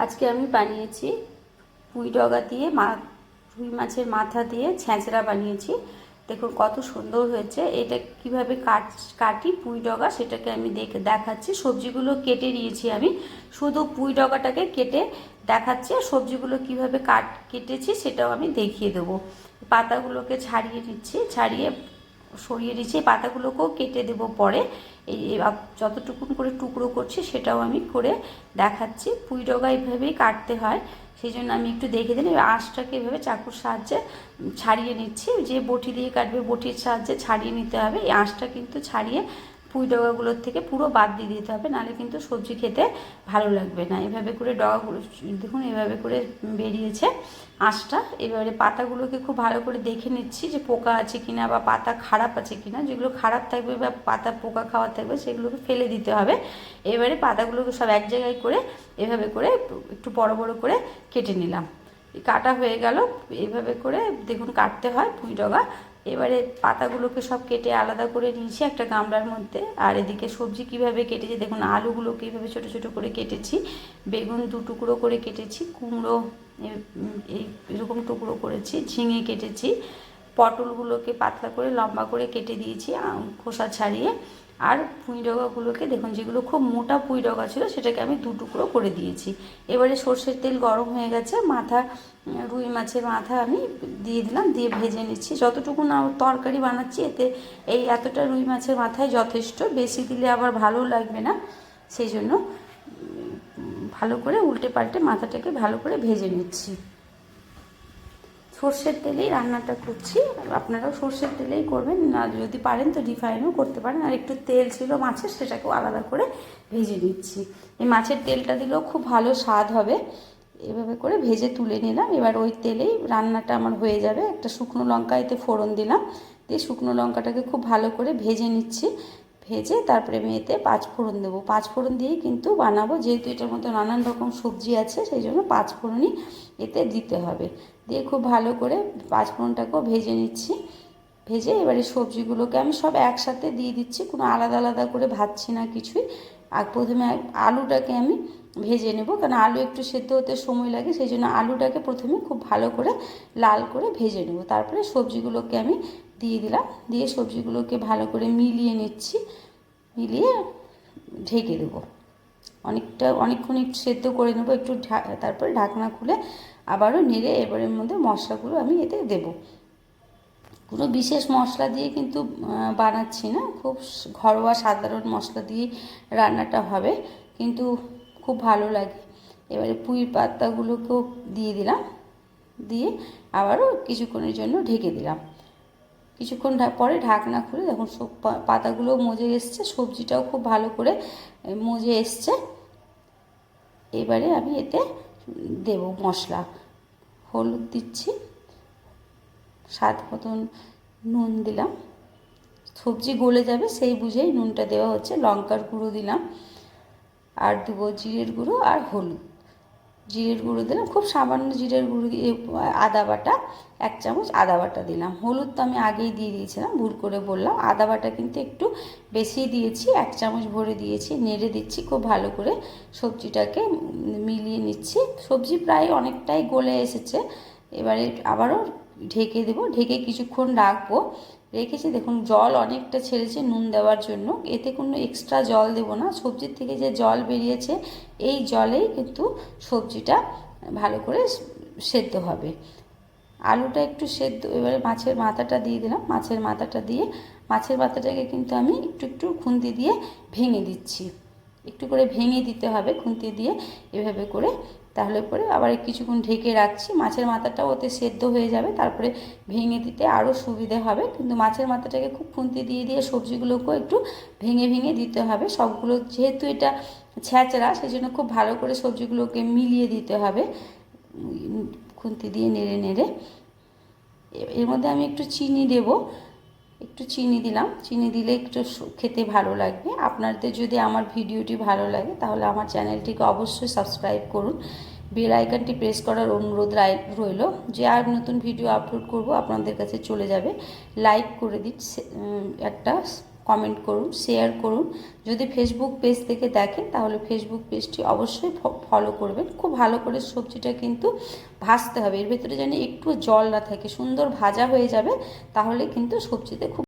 আজকে আমি বানিয়েছি পুঁই ডগা দিয়ে রুই মাছের মাথা দিয়ে ছেঁচড়া বানিয়েছি। দেখুন কত সুন্দর হয়েছে। এটা কিভাবে কাটি পুঁই ডগা সেটাকে আমি দেখাচ্ছি। সবজিগুলো কেটে নিয়েছি, আমি শুধু পুঁই ডগাটাকে কেটে দেখাচ্ছি, আর সবজিগুলো কিভাবে কেটেছি সেটাও আমি দেখিয়ে দেবো। পাতাগুলোকে ছাড়িয়ে নিচ্ছি, ছাড়িয়ে সরিয়ে নিচ্ছি। পাতাগুলোকেও কেটে দেবো পরে। এই যতটুকুন করে টুকরো করছি সেটাও আমি করে দেখাচ্ছি। পুঁই ডগা এইভাবেই কাটতে হয়, সেই জন্য আমি একটু দেখে দিলাম। আঁশটাকে এভাবে চাকুর সাহায্যে ছাড়িয়ে নিচ্ছি। যে বটি দিয়ে কাটবে বটির সাহায্যে ছাড়িয়ে নিতে হবে। এই আঁশটা কিন্তু ছাড়িয়ে পুঁই ডগাগুলোর থেকে পুরো বাদ দিয়ে দিতে হবে, নাহলে কিন্তু সবজি খেতে ভালো লাগবে না। এভাবে করে ডগাগুলো দেখুন এভাবে করে বেরিয়েছে আঁশটা। এবারে পাতাগুলোকে খুব ভালো করে দেখে নিচ্ছি যে পোকা আছে কিনা বা পাতা খারাপ আছে কিনা। যেগুলো খারাপ থাকবে বা পাতা পোকা খাওয়া থাকবে সেগুলোকে ফেলে দিতে হবে। এবারে পাতাগুলোকে সব এক জায়গায় করে এভাবে করে একটু বড় বড় করে কেটে নিলাম। কাটা হয়ে গেল। এইভাবে করে দেখুন কাটতে হয় পুঁই ডগা। এবারে পাতাগুলোকে সব কেটে আলাদা করে নিয়েছি একটা গামলার মধ্যে। আর এদিকে সবজি কিভাবে কেটেছি দেখুন, আলুগুলোকে এইভাবে ছোটো ছোটো করে কেটেছি, বেগুন 2 টুকরো করে কেটেছি, কুমড়ো এরকম টুকরো করেছি, ঝিঙে কেটেছি, পটলগুলোকে পাতলা করে লম্বা করে কেটে দিয়েছি খোসা ছাড়িয়ে। আর পুঁই ডগাগুলোকে দেখুন, যেগুলো খুব মোটা পুঁই ডগা ছিল সেটাকে আমি 2 টুকরো করে দিয়েছি। এবারে সর্ষের তেল গরম হয়ে গেছে, রুই মাছের মাথা আমি দিয়ে দিলাম, দিয়ে ভেজে নিচ্ছি। যতটুকু না তরকারি বানাচ্ছি এতে এতটা রুই মাছের মাথায় যথেষ্ট, বেশি দিলে আবার ভালো লাগবে না। সেই জন্য ভালো করে উল্টে পাল্টে মাথাটাকে ভালো করে ভেজে নিচ্ছি। সর্ষের তেলেই রান্নাটা করছি, আপনারাও সর্ষের তেলেই করবেন, না যদি পারেন তো রিফাইনও করতে পারেন। আর একটু তেল ছিল মাছের, সেটাকেও আলাদা করে ভেজে নিচ্ছি। এই মাছের তেলটা দিলেও খুব ভালো স্বাদ হবে। এভাবে করে ভেজে তুলে নিলাম। এবার ওই তেলেই রান্নাটা আমার হয়ে যাবে। একটা শুকনো লঙ্কা এতে ফোড়ন দিলাম, দিয়ে শুকনো লঙ্কাটাকে খুব ভালো করে ভেজে নিচ্ছি। ভেজে তারপরে আমি এতে 5 ফোড়ন দেবো। 5 ফোড়ন দিয়েই কিন্তু বানাবো, যেহেতু এটার মধ্যে নানান রকম সবজি আছে, সেই জন্য 5 ফোড়নই এতে দিতে হবে। দিয়ে খুব ভালো করে 5 ফোড়নটাকেও ভেজে নিচ্ছি। ভেজে এবারে সবজিগুলোকে আমি সব একসাথে দিয়ে দিচ্ছি, কোনো আলাদা আলাদা করে ভাজছি না কিছুই। আর প্রথমে আলুটাকে আমি ভেজে নেব, কারণ আলু একটু সেদ্ধ হতে সময় লাগে, সেই জন্য আলুটাকে প্রথমে খুব ভালো করে লাল করে ভেজে নেব। তারপরে সবজিগুলোকে আমি দিয়ে দিলাম, দিয়ে সবজিগুলোকে ভালো করে মিলিয়ে নিচ্ছি। মিলিয়ে ঢেকে দেবো, অনেকক্ষণ একটু সেদ্ধ করে নেবো একটু। তারপরে ঢাকনা খুলে আবারও নেড়ে এবারের মধ্যে মশলাগুলো আমি এতে দেব। কোনো বিশেষ মশলা দিয়ে কিন্তু বানাচ্ছি না, খুব ঘরোয়া সাধারণ মশলা দিয়ে রান্নাটা হবে, কিন্তু খুব ভালো লাগে। এবারে পুঁই পাতাগুলোকেও দিয়ে দিলাম, দিয়ে আবারও কিছুক্ষণের জন্য ঢেকে দিলাম। কিছুক্ষণ পরে ঢাকনা খুলে দেখুন পাতাগুলোও মজে এসছে, সবজিটাও খুব ভালো করে মজে এসছে। এবারে আমি এতে দেব মশলা। হলুদ দিচ্ছি, স্বাদ মতন নুন দিলাম, সবজি গলে যাবে সেই বুঝেই নুনটা দেওয়া হচ্ছে। লঙ্কার গুঁড়ো দিলাম, আর দেবো জিরের গুঁড়ো আর হলুদ। জিরের গুঁড়ো দিলাম খুব সামান্য, জিরের গুঁড়ো দিয়ে আদা বাটা 1 চামচ আদা বাটা দিলাম। হলুদ তো আমি আগেই দিয়ে দিয়েছিলাম, ভুল করে বললাম। আদা বাটা কিন্তু একটু বেশি দিয়েছি, 1 চামচ ভরে দিয়েছি। নেড়ে দিচ্ছি খুব ভালো করে, সবজিটাকে মিলিয়ে নিচ্ছি। সবজি প্রায় অনেকটাই গলে এসেছে। এবারে আবারও ঢেকে দেবো, ঢেকে কিছুক্ষণ রাখবো। রেখেছি দেখুন জল অনেকটা ছেড়েছে নুন দেওয়ার জন্য। এতে কোনো এক্সট্রা জল দেবো না, সবজির থেকে যে জল বেরিয়েছে এই জলেই কিন্তু সবজিটা ভালো করে সেদ্ধ হবে। আলুটা একটু সেদ্ধ, এবারে মাছের মাথাটা দিয়ে দিলাম। মাছের মাথাটাকে কিন্তু আমি একটু একটু খুন্তি দিয়ে ভেঙে দিচ্ছি। একটু করে ভেঙে দিতে হবে খুন্তি দিয়ে, এভাবে করে। তাহলে পরে আবার কিছুক্ষণ ঢেকে রাখছি, মাছের মাথাটাও ওতে সেদ্ধ হয়ে যাবে। তারপরে ভেঙে দিতে আরও সুবিধে হবে। কিন্তু মাছের মাথাটাকে খুব খুন্তি দিয়ে দিয়ে সবজিগুলোকেও একটু ভেঙে ভেঙে দিতে হবে সবগুলো, যেহেতু এটা ছ্যাঁচড়া, সেই জন্য খুব ভালো করে সবজিগুলোকে মিলিয়ে দিতে হবে খুন্তি দিয়ে নেড়ে নেড়ে। এর মধ্যে আমি একটু চিনি দেব, একটু চিনি দিলাম। চিনি দিলে একটু খেতে ভালো লাগবে। আপনাদের যদি আমার ভিডিওটি ভালো লাগে তাহলে আমার চ্যানেলটিকে অবশ্যই সাবস্ক্রাইব করুন, বেল আইকনটি প্রেস করার অনুরোধ রইল, যে আর নতুন ভিডিও আপলোড করব আপনাদের কাছে চলে যাবে। লাইক করে দিন, একটা কমেন্ট করুন, শেয়ার করুন। যদি ফেসবুক পেজ থেকে দেখেন তাহলে ফেসবুক পেজটি অবশ্যই ফলো করবেন। খুব ভালো করে সবজিটা কিন্তু ভাজতে হবে, এর ভেতরে যেন একটু জল না থাকে, সুন্দর ভাজা হয়ে যাবে, তাহলে কিন্তু সবজিতে খুব